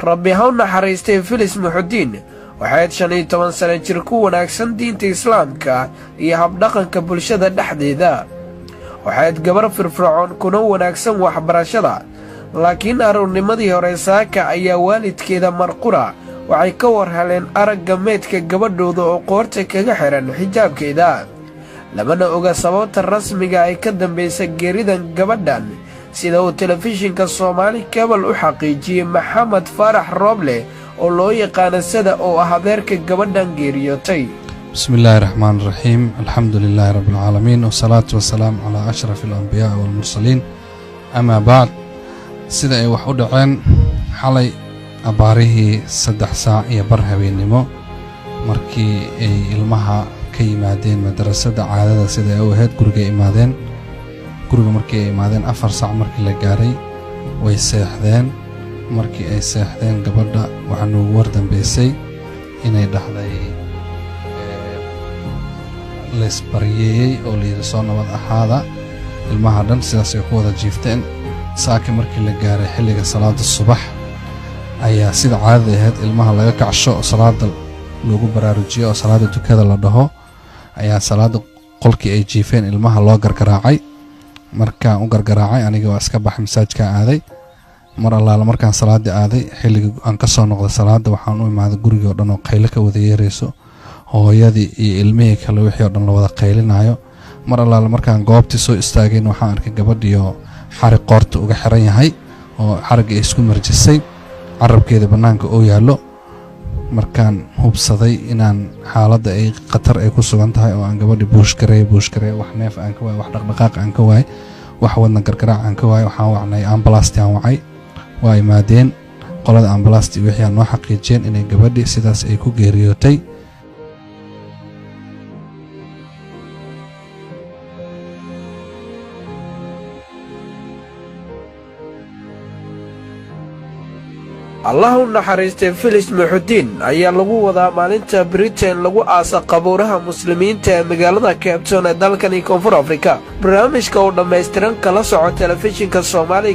rabbi ha u naxariistay Filis Muxudiin waxayd 15 sano jir ku wanaagsan diinta islaamka iyo habdhaqanka bulshada dhexdeeda. waxayd gabar firfircoon kuna wanaagsan waxbarashada, laakiin aroornimadii hore saaka ayaa waalidkeeda marqura waxay ka warheleen aragga meydka gabadhooda oo qoorta kaga xiran xijaabkeeda. lamana oga sababta rasmiga ay ka dambaysay geeridan gabadhan, sida uu telefishinka Soomaali Cable u xaqiijiyay Maxamed Farax Roble oo loo yaqaan sida oo ah adeerka gabadhan geeriyootay. bismillahir rahmaanir rahiim, alxamdulillahi rabbil caalamiin, wasalaatu wasalaamu calaa ashrafil anbiyaa wal mursaliin. ama bacd, sida ay wax u dhaceen xalay abaarihii 3 saac iyo bar habeenimo markii ay ilmaha ka yimaadeen madrasada caadada sida ay u ahayd guriga imaadeen. guriga markii ay imaadeen 4 saac markii la gaaray way seexdeen. markii ay seexdeen gabadha waxa noogu war dambeysay inay dhaxday leesbariyay oo liida soo nabad ahaada. ilmaha dhan sidaas ay ku wada jiifteen. saaki markii la gaaray xilliga salaada subax ayaa sida caadada ahayd ilmaha laga kacsho oo salaada loogu baraarujiyo oo salaada tukada la dhaho ayaa salaada qolkii ay jiifeen ilmaha loo gargaraacay. markaan u gargaraacay aniga waa iska baxay masaajidka aaday. mar allaala markaan salaada aaday xilliga aan ka soo noqday salaada waxaan u imaaday guriga oo dhan oo qaylo ka wada yeerayso, hooyadii iyo ilmihii kale wixii oo dhan la wada qaylinayo. mar allaala markaan goobtii soo istaageen waxaan arkay gabadhiyo xarig qoorta uga xiran yahay oo xarigga ay isku marjisay, carabkeeda bannaanka oo yaallo. markaan hubsaday inaan xaaladda ay khatar ay ku sugan tahay oo aan gabadhi buushkarey wax neef aan ka waay, wax dhaqdhaqaaq aan ka waay, wax wadna gargaraac aan ka waay. waxaan wacnay ambalaasti aan wacay, waa imaadeen qolada ambalaasti wixii aan noo xaqiijiyeen inay gabadhi sidaas ay ku geeriyootay. allah u naxariistay Filis Muxudiin ayaa lagu wadaa maalinta Britain lagu aasa qabuuraha muslimiinta ee magaalada Cape Town ee dalkani Koonfur Afrika. barnaamijka oo dhammaystiran kala soco telefishinka Soomaali